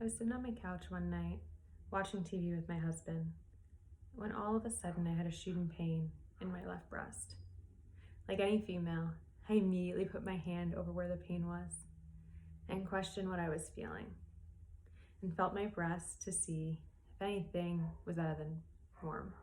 I was sitting on my couch one night, watching TV with my husband, when all of a sudden I had a shooting pain in my left breast. Like any female, I immediately put my hand over where the pain was and questioned what I was feeling and felt my breast to see if anything was out of the norm.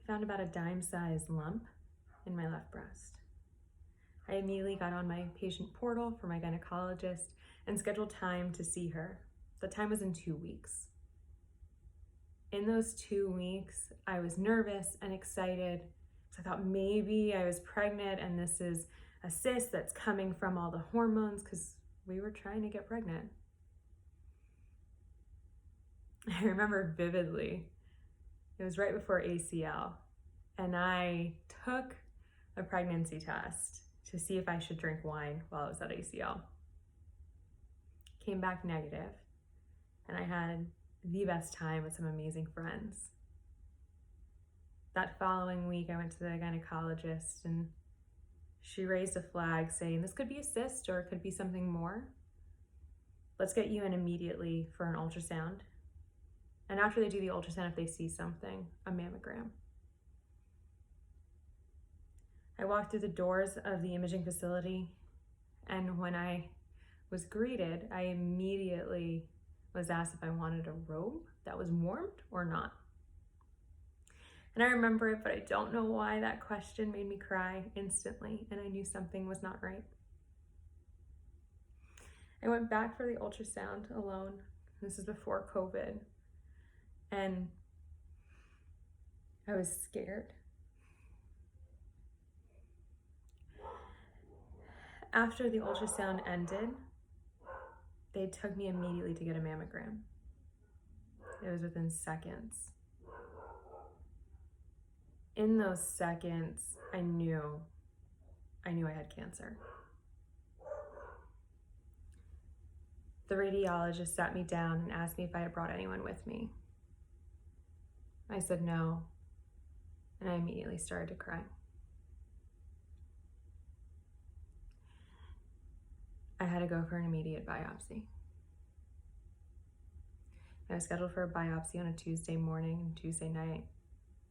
I found about a dime-sized lump in my left breast. I immediately got on my patient portal for my gynecologist and scheduled time to see her. The time was in 2 weeks. In those 2 weeks, I was nervous and excited because I thought maybe I was pregnant and this is a cyst that's coming from all the hormones because we were trying to get pregnant. I remember vividly, it was right before ACL, and I took a pregnancy test to see if I should drink wine while I was at ACL. Came back negative, and I had the best time with some amazing friends. That following week, I went to the gynecologist, and she raised a flag saying, this could be a cyst or it could be something more. Let's get you in immediately for an ultrasound. And after they do the ultrasound, if they see something, a mammogram. I walked through the doors of the imaging facility, and when I was greeted, I immediately was asked if I wanted a robe that was warmed or not. And I remember it, but I don't know why that question made me cry instantly, and I knew something was not right. I went back for the ultrasound alone. This is before COVID. And I was scared. After the ultrasound ended, they took me immediately to get a mammogram. It was within seconds. In those seconds, I knew I had cancer. The radiologist sat me down and asked me if I had brought anyone with me. I said no, and I immediately started to cry. I had to go for an immediate biopsy. I was scheduled for a biopsy on a Tuesday morning and Tuesday night.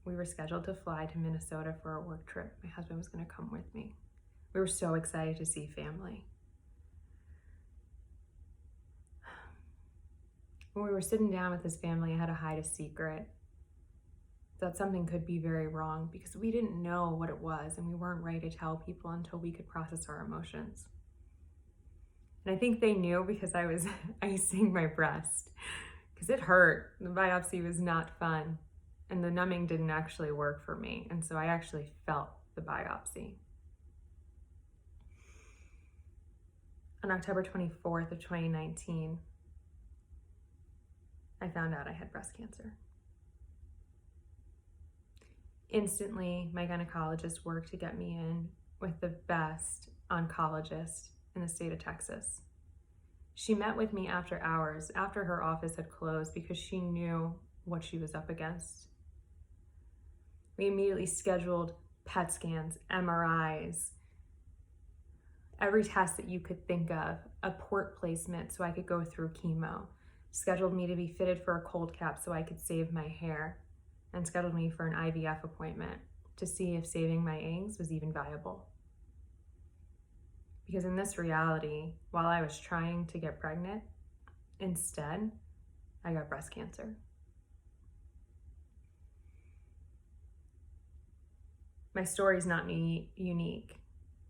We were scheduled to fly to Minnesota for a work trip. My husband was going to come with me. We were so excited to see family. When we were sitting down with his family, I had to hide a secret that something could be very wrong because we didn't know what it was and we weren't ready to tell people until we could process our emotions. And I think they knew because I was icing my breast because it hurt. The biopsy was not fun and the numbing didn't actually work for me. And so I actually felt the biopsy. On October 24th of 2019, I found out I had breast cancer. Instantly, my gynecologist worked to get me in with the best oncologist in the state of Texas. She met with me after hours, after her office had closed, because she knew what she was up against. We immediately scheduled PET scans, MRIs, every test that you could think of, a port placement so I could go through chemo, scheduled me to be fitted for a cold cap so I could save my hair, and scheduled me for an IVF appointment to see if saving my eggs was even viable. Because in this reality, while I was trying to get pregnant, instead, I got breast cancer. My story is not unique.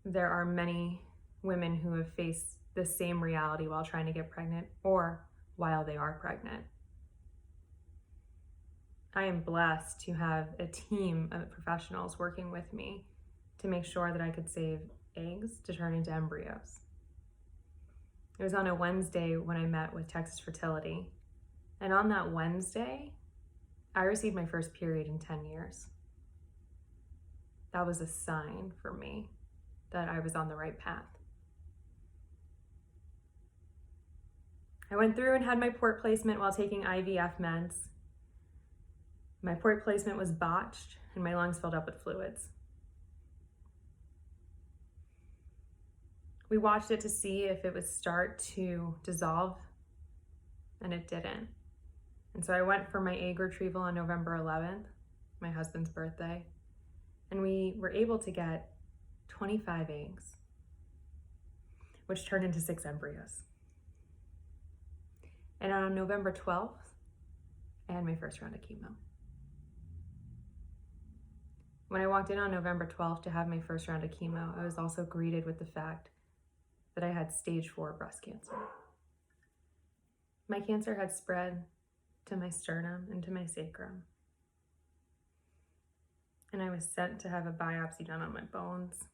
There are many women who have faced the same reality while trying to get pregnant or while they are pregnant. I am blessed to have a team of professionals working with me to make sure that I could save eggs to turn into embryos. It was on a Wednesday when I met with Texas Fertility. And on that Wednesday, I received my first period in 10 years. That was a sign for me that I was on the right path. I went through and had my port placement while taking IVF meds. My port placement was botched and my lungs filled up with fluids. We watched it to see if it would start to dissolve, and it didn't. And so I went for my egg retrieval on November 11th, my husband's birthday, and we were able to get 25 eggs, which turned into 6 embryos. And on November 12th, I had my first round of chemo. When I walked in on November 12th to have my first round of chemo, I was also greeted with the fact that I had stage 4 breast cancer. My cancer had spread to my sternum and to my sacrum. And I was sent to have a biopsy done on my bones.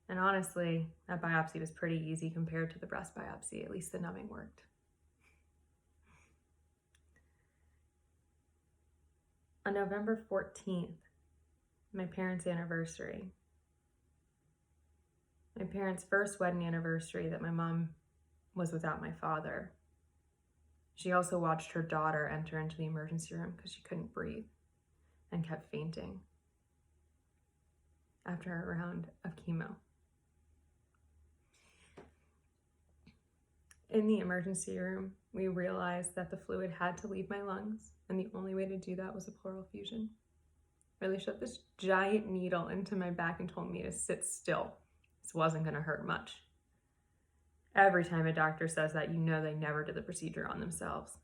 And honestly, that biopsy was pretty easy compared to the breast biopsy. At least the numbing worked. On November 14th, my parents' anniversary, my parents' first wedding anniversary that my mom was without my father, she also watched her daughter enter into the emergency room because she couldn't breathe and kept fainting after a round of chemo. In the emergency room, we realized that the fluid had to leave my lungs, and the only way to do that was a pleural effusion. They shoved this giant needle into my back and told me to sit still. This wasn't going to hurt much. Every time a doctor says that, you know they never did the procedure on themselves.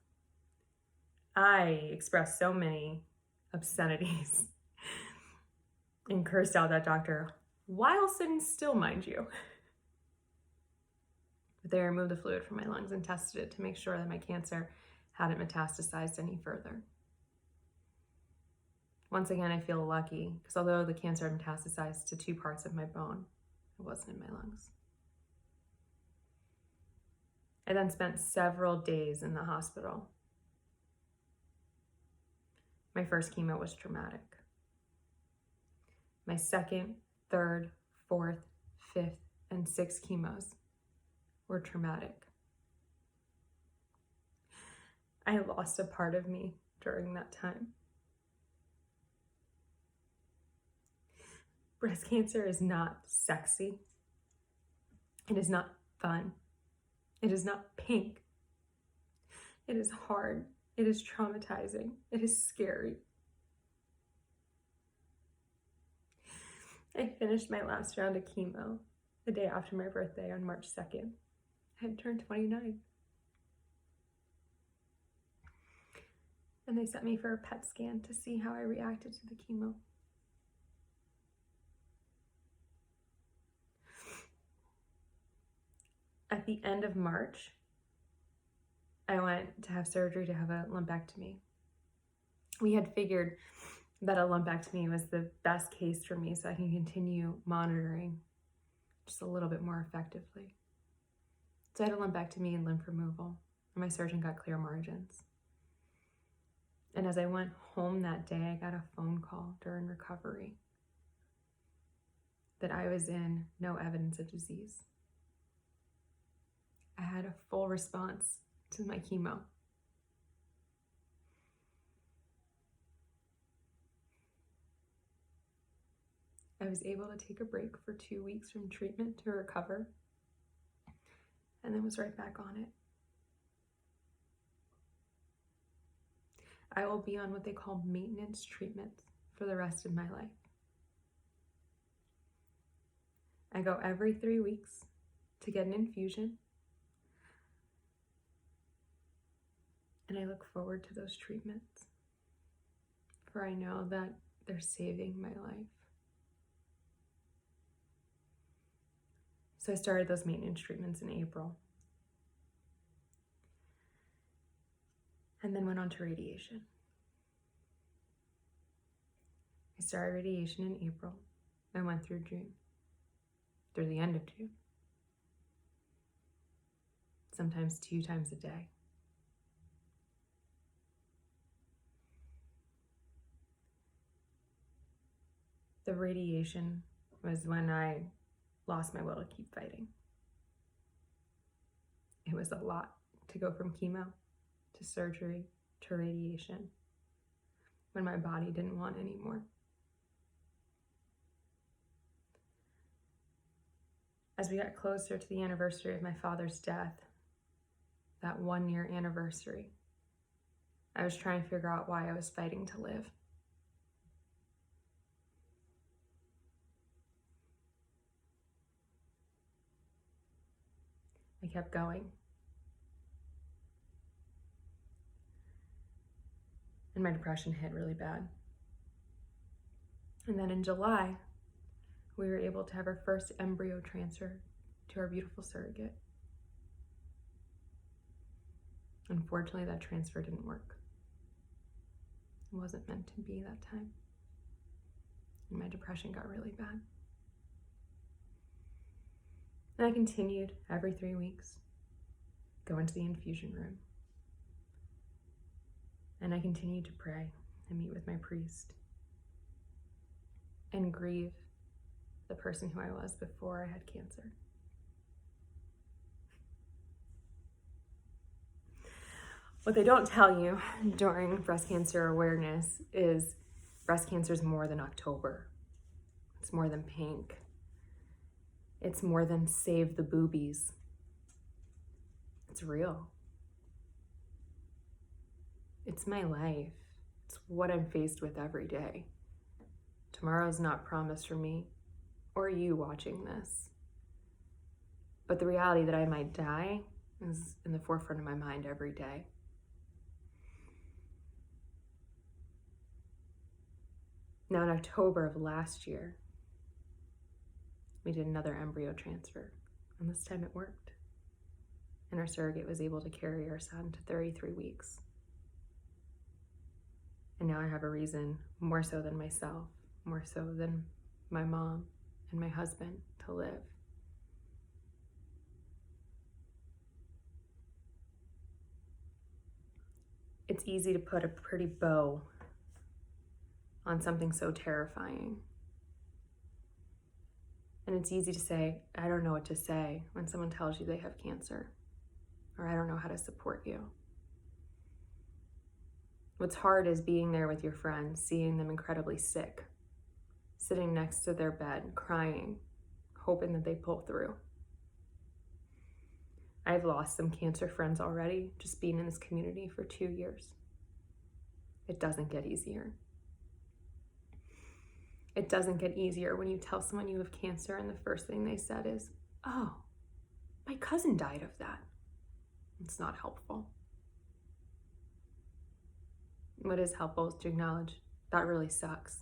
I expressed so many obscenities and cursed out that doctor while sitting still, mind you. But they removed the fluid from my lungs and tested it to make sure that my cancer hadn't metastasized any further. Once again, I feel lucky because although the cancer had metastasized to 2 parts of my bone, it wasn't in my lungs. I then spent several days in the hospital. My first chemo was traumatic. My second, third, fourth, fifth, and sixth chemos were traumatic. I lost a part of me during that time. Breast cancer is not sexy. It is not fun. It is not pink. It is hard. It is traumatizing. It is scary. I finished my last round of chemo the day after my birthday on March 2nd. I had turned 29. And they sent me for a PET scan to see how I reacted to the chemo. At the end of March, I went to have surgery to have a lumpectomy. We had figured that a lumpectomy was the best case for me so I can continue monitoring just a little bit more effectively. So I had a lumpectomy and lymph removal, and my surgeon got clear margins. And as I went home that day, I got a phone call during recovery that I was in no evidence of disease. I had a full response to my chemo. I was able to take a break for 2 weeks from treatment to recover, and then was right back on it. I will be on what they call maintenance treatment for the rest of my life. I go every 3 weeks to get an infusion, and I look forward to those treatments, for I know that they're saving my life. So I started those maintenance treatments in April, and then went on to radiation. I started radiation in April and went through June, through the end of June, sometimes 2 times a day. The radiation was when I lost my will to keep fighting. It was a lot to go from chemo to surgery to radiation when my body didn't want any more. As we got closer to the anniversary of my father's death, that 1-year anniversary, I was trying to figure out why I was fighting to live. I kept going. And my depression hit really bad. And then in July, we were able to have our first embryo transfer to our beautiful surrogate. Unfortunately, that transfer didn't work. It wasn't meant to be that time. And my depression got really bad. And I continued every 3 weeks, go into the infusion room. And I continued to pray and meet with my priest and grieve the person who I was before I had cancer. What they don't tell you during breast cancer awareness is breast cancer is more than October. It's more than pink. It's more than save the boobies. It's real. It's my life. It's what I'm faced with every day. Tomorrow's not promised for me or you watching this. But the reality that I might die is in the forefront of my mind every day. Now, in October of last year, we did another embryo transfer, and this time it worked. And our surrogate was able to carry our son to 33 weeks. And now I have a reason, more so than myself, more so than my mom and my husband, to live. It's easy to put a pretty bow on something so terrifying. And it's easy to say, I don't know what to say when someone tells you they have cancer, or I don't know how to support you. What's hard is being there with your friends, seeing them incredibly sick, sitting next to their bed, crying, hoping that they pull through. I've lost some cancer friends already, just being in this community for 2 years. It doesn't get easier. It doesn't get easier when you tell someone you have cancer and the first thing they said is, oh, my cousin died of that. It's not helpful. What is helpful is to acknowledge that really sucks.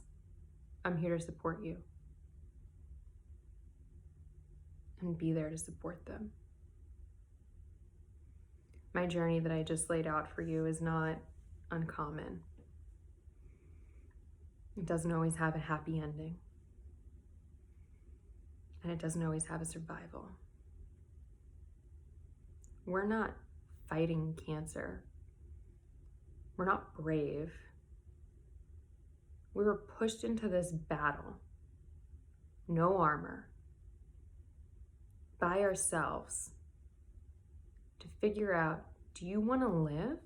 I'm here to support you. And be there to support them. My journey that I just laid out for you is not uncommon. It doesn't always have a happy ending. And it doesn't always have a survival. We're not fighting cancer. We're not brave. We were pushed into this battle, no armor, by ourselves, to figure out, do you want to live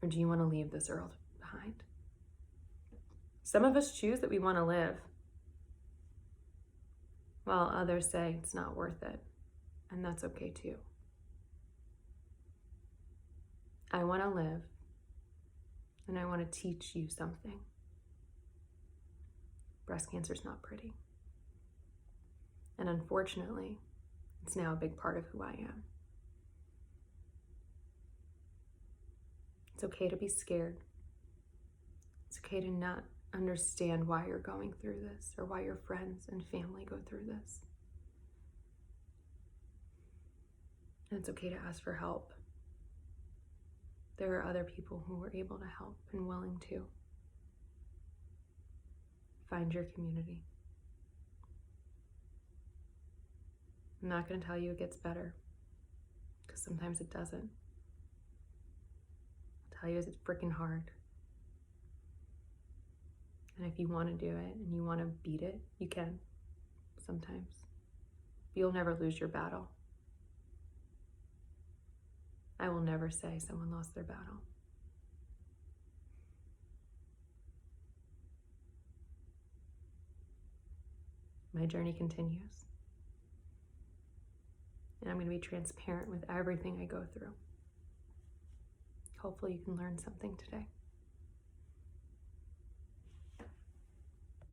or do you want to leave this world behind? Some of us choose that we want to live, while others say it's not worth it, and that's okay too. I want to live, and I want to teach you something. Breast cancer is not pretty. And unfortunately, it's now a big part of who I am. It's okay to be scared. It's okay to not understand why you're going through this or why your friends and family go through this. And it's okay to ask for help. There are other people who are able to help and willing to. Find your community. I'm not going to tell you it gets better, because sometimes it doesn't. I'll tell you it's freaking hard. And if you want to do it and you want to beat it, you can, sometimes. You'll never lose your battle. I will never say someone lost their battle. My journey continues. and I'm going to be transparent with everything I go through. Hopefully you can learn something today.